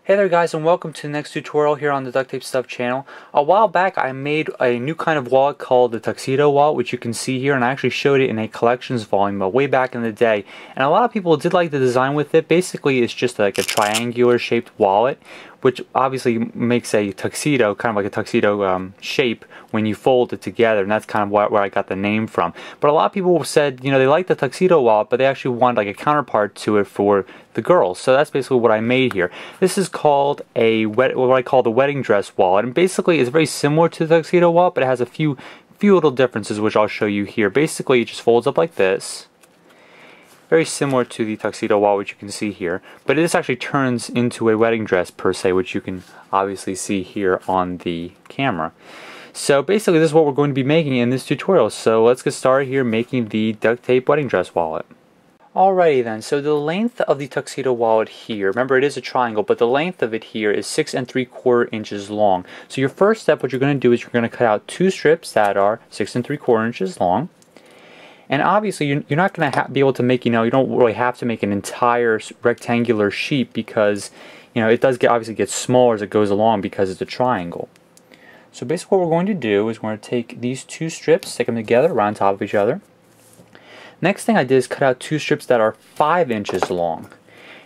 Hey there guys, and welcome to the next tutorial here on the DuctTapeStuff channel. A while back I made a new kind of wallet called the Tuxedo wallet, which you can see here, and I actually showed it in a collections volume way back in the day. And a lot of people did like the design with it. Basically it's just like a triangular shaped wallet, which obviously makes a tuxedo, kind of like a tuxedo shape when you fold it together, and that's kind of where I got the name from. But a lot of people said, you know, they like the tuxedo wallet, but they actually want like a counterpart to it for the girls. So that's basically what I made here. This is called what I call the wedding dress wallet, and basically it's very similar to the tuxedo wallet, but it has a few little differences which I'll show you here. Basically it just folds up like this. Very similar to the tuxedo wallet, which you can see here, but this actually turns into a wedding dress per se, which you can obviously see here on the camera. So basically this is what we're going to be making in this tutorial. So let's get started here making the duct tape wedding dress wallet. Alrighty then, so the length of the tuxedo wallet here, remember it is a triangle, but the length of it here is 6 3/4 inches long. So your first step, what you're going to do is you're going to cut out two strips that are 6 3/4 inches long. And obviously you're not going to be able to make, you don't really have to make an entire rectangular sheet, because it does obviously get smaller as it goes along because it's a triangle. So basically what we're going to do is we're going to take these two strips, stick them together right on top of each other. Next thing I did is cut out two strips that are 5 inches long.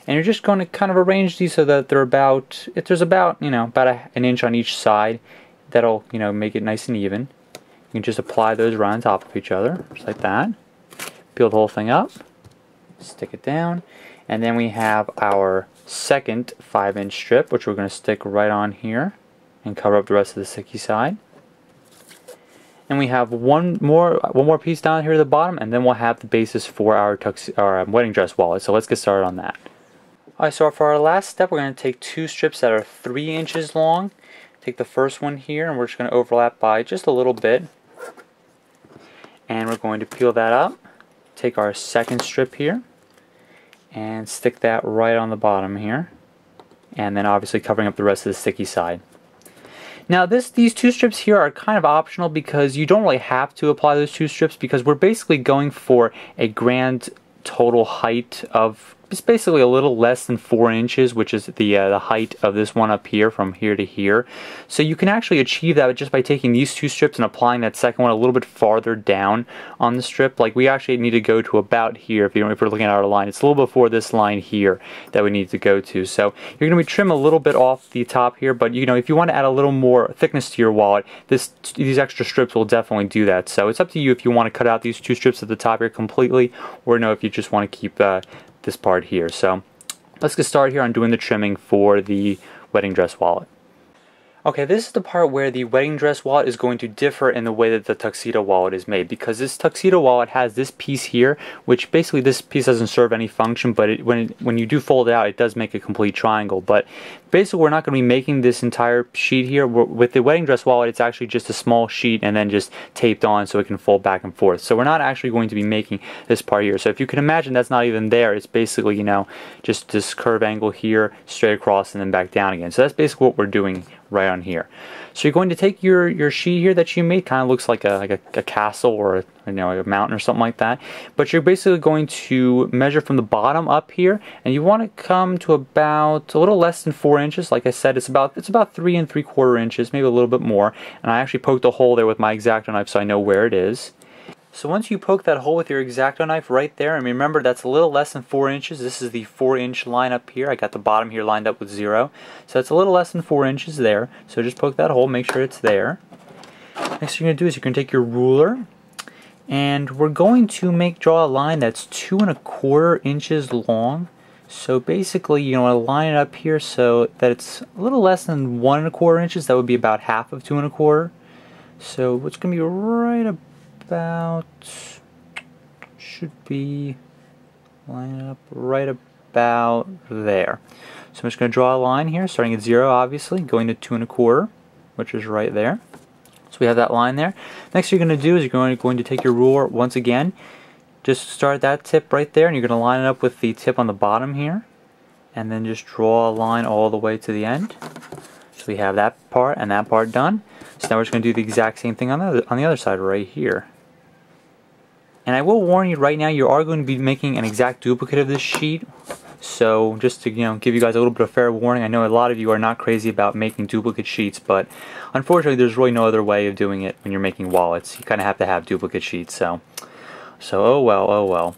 And you're just going to kind of arrange these so that they're about, if there's about an inch on each side, that'll make it nice and even. You can just apply those right on top of each other, just like that. Peel the whole thing up, stick it down, and then we have our second 5-inch strip, which we're going to stick right on here and cover up the rest of the sticky side. And we have one more piece down here at the bottom, and then we'll have the basis for our wedding dress wallet. So let's get started on that. Alright, so for our last step, we're going to take two strips that are 3 inches long. Take the first one here, and we're just going to overlap by just a little bit. And we're going to peel that up. Take our second strip here and stick that right on the bottom here. And then obviously covering up the rest of the sticky side. Now these two strips here are kind of optional, because you don't really have to apply those two strips, because we're basically going for a grand total height of it's basically a little less than 4 inches, which is the height of this one up here from here to here. So you can actually achieve that just by taking these two strips and applying that second one a little bit farther down on the strip. Like we actually need to go to about here if we're looking at our line. It's a little before this line here that we need to go to. So you're going to trim a little bit off the top here, but if you want to add a little more thickness to your wallet, these extra strips will definitely do that. So it's up to you if you want to cut out these two strips at the top here completely, or if you just want to keep this part here. So let's get started here on doing the trimming for the wedding dress wallet. Okay, this is the part where the wedding dress wallet is going to differ in the way that the tuxedo wallet is made, because this tuxedo wallet has this piece here, which basically this piece doesn't serve any function, but when you do fold it out, it does make a complete triangle. But basically we're not going to be making this entire sheet here. With the wedding dress wallet, it's actually just a small sheet and then just taped on so it can fold back and forth. So we're not actually going to be making this part here. So if you can imagine, that's not even there. It's basically just this curve angle here, straight across and then back down again. So that's basically what we're doing right on here. So you're going to take your sheet here that you made, kind of looks like a castle or a mountain or something like that, but you're basically going to measure from the bottom up here, and you want to come to about a little less than 4 inches. Like I said, it's about 3 3/4 inches, maybe a little bit more, and I actually poked a hole there with my X-Acto knife so I know where it is. So once you poke that hole with your X-Acto knife right there, and remember that's a little less than 4 inches, this is the 4-inch line up here. I got the bottom here lined up with 0. So it's a little less than 4 inches there. So just poke that hole, make sure it's there. Next thing you're going to do is you're going to take your ruler, and we're going to draw a line that's 2 1/4 inches long. So basically you want to line it up here so that it's a little less than 1 1/4 inches. That would be about half of 2 1/4. So it's going to be right about, should be line up right about there. So I'm just going to draw a line here, starting at 0 obviously, going to 2 1/4, which is right there. So we have that line there. Next you're going to do is you're going to take your ruler once again, just start at that tip right there, and you're going to line it up with the tip on the bottom here, and then just draw a line all the way to the end. So we have that part and that part done. So now we're just going to do the exact same thing on the other side right here. And I will warn you right now, you are going to be making an exact duplicate of this sheet So just to give you guys a little bit of fair warning, I know a lot of you are not crazy about making duplicate sheets, but unfortunately there's really no other way of doing it when you're making wallets. You kind of have to have duplicate sheets, so oh well, oh well.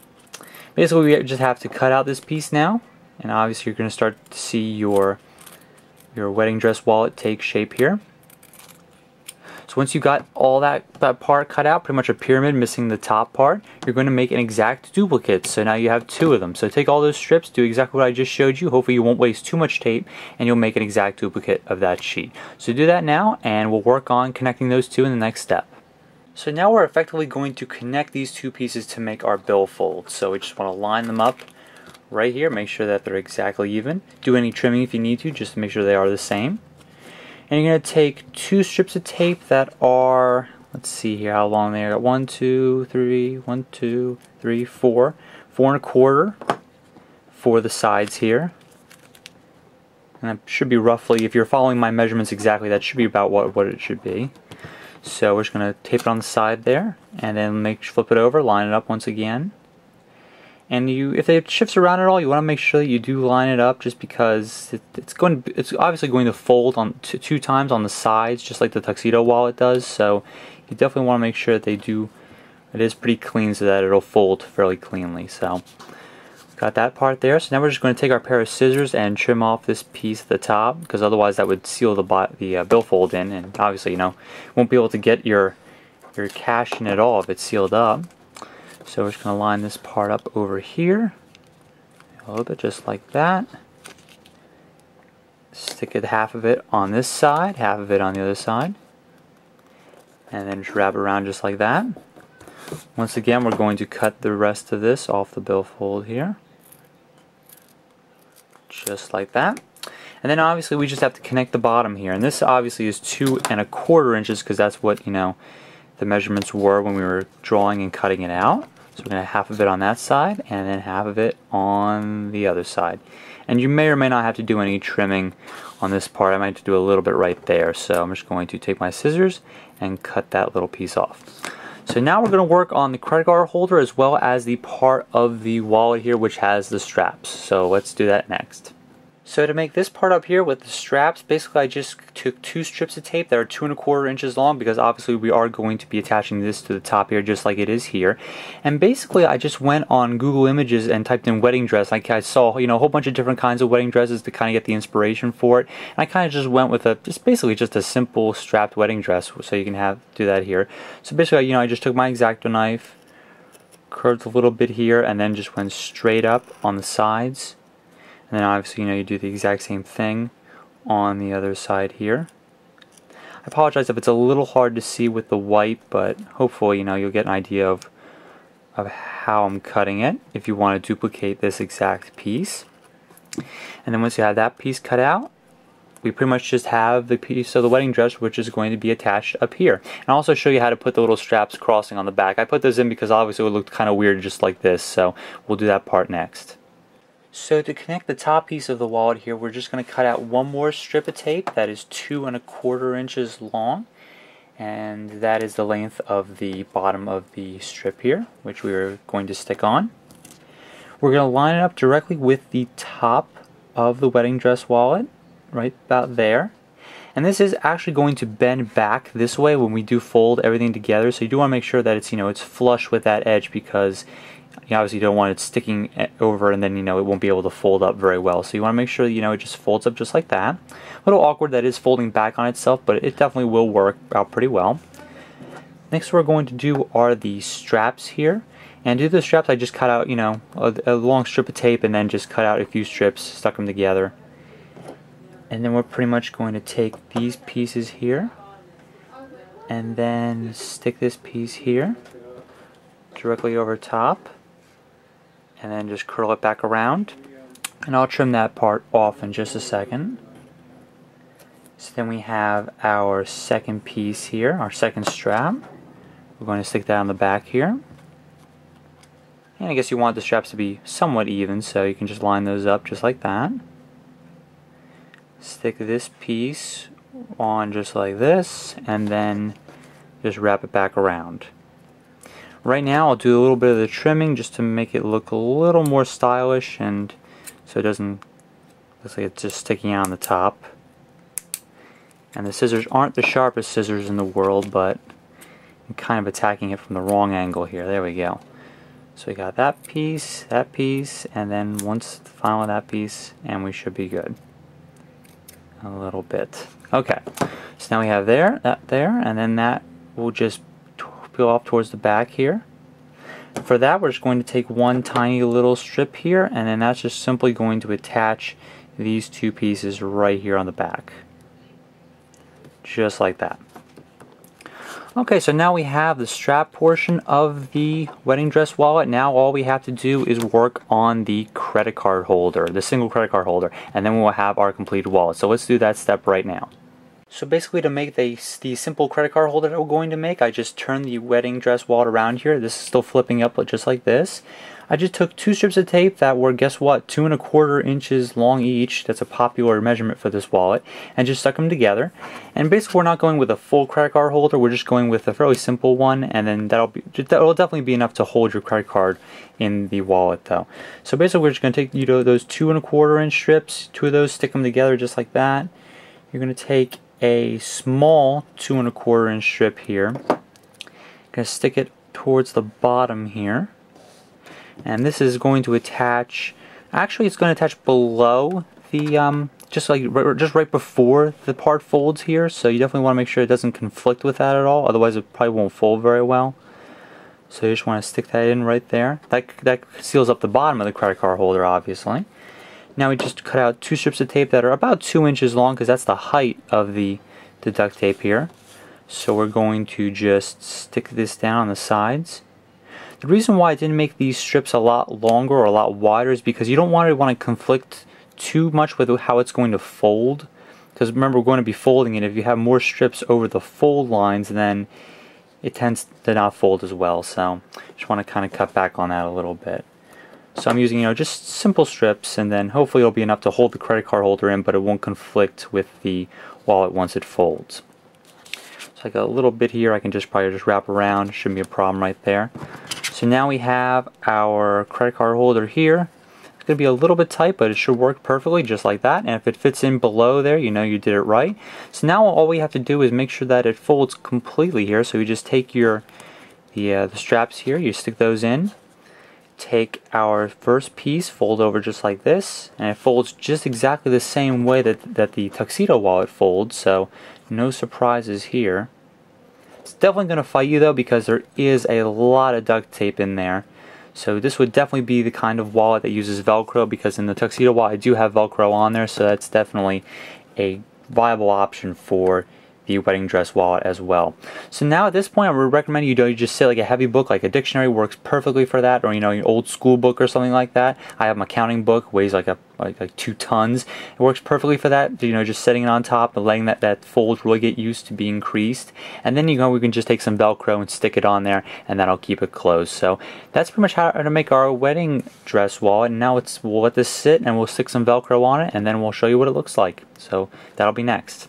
Basically we just have to cut out this piece now, and obviously you're going to start to see your wedding dress wallet take shape here. So once you got all that part cut out, pretty much a pyramid missing the top part, you're going to make an exact duplicate. So now you have two of them. So take all those strips, do exactly what I just showed you. Hopefully you won't waste too much tape, and you'll make an exact duplicate of that sheet. So do that now, and we'll work on connecting those two in the next step. So now we're effectively going to connect these two pieces to make our billfold. So we just want to line them up right here, make sure that they're exactly even. Do any trimming if you need to, just to make sure they are the same. And you're going to take two strips of tape that are, let's see here how long they are. 1, 2, 3, 1, 2, 3, 4. 4 1/4 for the sides here. And that should be roughly, if you're following my measurements exactly, that should be about what it should be. So we're just going to tape it on the side there, and then flip it over, line it up once again. And if it shifts around at all, you want to make sure that you do line it up, just because it's obviously going to fold on two times on the sides, just like the Tuxedo wallet does. So you definitely want to make sure that it is pretty clean, so that it'll fold fairly cleanly. So got that part there. So now we're just going to take our pair of scissors and trim off this piece at the top, because otherwise that would seal the billfold in, and obviously you won't be able to get your cash in at all if it's sealed up. So we're just going to line this part up over here, a little bit just like that. Stick it half of it on this side, half of it on the other side, and then just wrap it around just like that. Once again, we're going to cut the rest of this off the billfold here, just like that. And then obviously we just have to connect the bottom here, and this obviously is 2 1/4 inches, because that's what the measurements were when we were drawing and cutting it out. So we're going to have half of it on that side, and then half of it on the other side. And you may or may not have to do any trimming on this part. I might have to do a little bit right there. So I'm just going to take my scissors and cut that little piece off. So now we're going to work on the credit card holder, as well as the part of the wallet here which has the straps. So let's do that next. So to make this part up here with the straps, basically I just took 2 strips of tape that are 2 1/4 inches long, because obviously we are going to be attaching this to the top here just like it is here. And basically I just went on Google Images and typed in wedding dress. Like I saw a whole bunch of different kinds of wedding dresses to kind of get the inspiration for it. And I kind of just went with basically just a simple strapped wedding dress, so you can do that here. So basically I just took my X-Acto knife, curved a little bit here, and then just went straight up on the sides. And then obviously, you do the exact same thing on the other side here. I apologize if it's a little hard to see with the white, but hopefully, you'll get an idea of how I'm cutting it if you want to duplicate this exact piece. And then once you have that piece cut out, we pretty much just have the piece of the wedding dress, which is going to be attached up here. And I'll also show you how to put the little straps crossing on the back. I put those in because obviously it looked kind of weird just like this, so we'll do that part next. So to connect the top piece of the wallet here, we're just going to cut out one more strip of tape that is 2 1/4 inches long, and that is the length of the bottom of the strip here, which we're going to stick on. We're going to line it up directly with the top of the wedding dress wallet, right about there. And this is actually going to bend back this way when we do fold everything together, so you do want to make sure that it's it's flush with that edge, because obviously you don't want it sticking over and then it won't be able to fold up very well. So you want to make sure it just folds up just like that. A little awkward that is folding back on itself, but it definitely will work out pretty well. Next we're going to do are the straps here. And to do the straps I just cut out a long strip of tape, and then just cut out a few strips, stuck them together. And then we're pretty much going to take these pieces here and then stick this piece here directly over top, and then just curl it back around. And I'll trim that part off in just a second. So then we have our second piece here, our second strap. We're going to stick that on the back here. And I guess you want the straps to be somewhat even, so you can just line those up just like that. Stick this piece on just like this, and then just wrap it back around. Right now I'll do a little bit of the trimming just to make it look a little more stylish and so it doesn't looks like it's just sticking out on the top. And the scissors aren't the sharpest scissors in the world, but I'm kind of attacking it from the wrong angle here. There we go. So we got that piece, and then once the final of that piece, and we should be good. A little bit. Okay, so now we have that there, and then that will just peel off towards the back here. For that, we're just going to take one tiny little strip here, and then that's just simply going to attach these two pieces right here on the back. Just like that. Okay, so now we have the strap portion of the wedding dress wallet. Now all we have to do is work on the credit card holder, the single credit card holder, and then we'll have our completed wallet. So let's do that step right now. So basically, to make the simple credit card holder that we're going to make, I just turned the wedding dress wallet around here. This is still flipping up just like this. I just took two strips of tape that were, guess what, 2 1/4 inches long each. That's a popular measurement for this wallet, and just stuck them together. And basically, we're not going with a full credit card holder. We're just going with a fairly simple one, and then that'll definitely be enough to hold your credit card in the wallet, though. So basically, we're just going to take those 2 1/4 inch strips, 2 of those, stick them together just like that. You're going to take a small 2 1/4 inch strip here. Going to stick it towards the bottom here. And this is going to attach, actually it's going to attach below the, just right before the part folds here, so you definitely want to make sure it doesn't conflict with that at all, otherwise it probably won't fold very well. So you just want to stick that in right there. That seals up the bottom of the credit card holder, obviously. Now we just cut out 2 strips of tape that are about 2 inches long, because that's the height of the duct tape here. So we're going to just stick this down on the sides. The reason why I didn't make these strips a lot longer or a lot wider is because you don't want to conflict too much with how it's going to fold. Because remember, we're going to be folding it. If you have more strips over the fold lines, then it tends to not fold as well. So just want to kind of cut back on that a little bit. So I'm using, just simple strips, and then hopefully it'll be enough to hold the credit card holder in, but it won't conflict with the wallet once it folds. So like a little bit here, I can probably just wrap around. Shouldn't be a problem right there. So now we have our credit card holder here. It's going to be a little bit tight, but it should work perfectly just like that. And if it fits in below there, you know you did it right. So now all we have to do is make sure that it folds completely here. So you just take the straps here, you stick those in. Take our first piece, fold over just like this, and it folds just exactly the same way that the Tuxedo wallet folds, so no surprises here. It's definitely going to fight you though, because there is a lot of duct tape in there. So this would definitely be the kind of wallet that uses Velcro, because in the Tuxedo wallet I do have Velcro on there, so that's definitely a viable option for the wedding dress wallet as well. So now at this point I would recommend you just say like a heavy book, like a dictionary works perfectly for that, or an old school book or something like that. I have my counting book, weighs like 2 tons. It works perfectly for that. Just setting it on top and letting that fold really get used to being creased, and then we can just take some Velcro and stick it on there, and that'll keep it closed. So that's pretty much how to make our wedding dress wallet. And now we'll let this sit, and we'll stick some Velcro on it, and then we'll show you what it looks like. So that'll be next.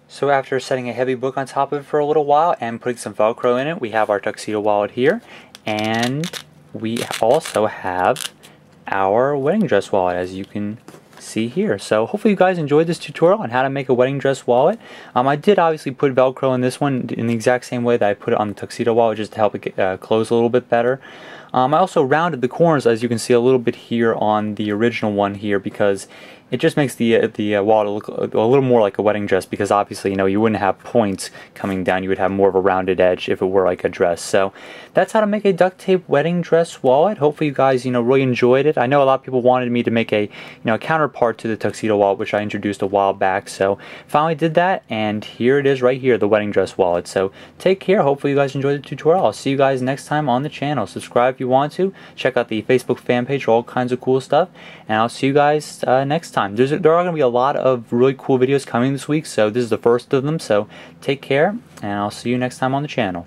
So after setting a heavy book on top of it for a little while and putting some Velcro in it, we have our Tuxedo wallet here, and we also have our wedding dress wallet, as you can see here. So hopefully you guys enjoyed this tutorial on how to make a wedding dress wallet. I did obviously put Velcro in this one in the exact same way that I put it on the Tuxedo wallet, just to help it close a little bit better. I also rounded the corners, as you can see a little bit here on the original one here, because it just makes the wallet look a little more like a wedding dress, because obviously you wouldn't have points coming down, you would have more of a rounded edge if it were like a dress. So that's how to make a duct tape wedding dress wallet. Hopefully you guys really enjoyed it. I know a lot of people wanted me to make a counterpart to the Tuxedo wallet, which I introduced a while back, so finally did that, and here it is right here, the wedding dress wallet. So take care. Hopefully you guys enjoyed the tutorial. I'll see you guys next time on the channel. Subscribe if you want to. Check out the Facebook fan page for all kinds of cool stuff, and I'll see you guys next time. There are going to be a lot of really cool videos coming this week, so this is the first of them. So take care, and I'll see you next time on the channel.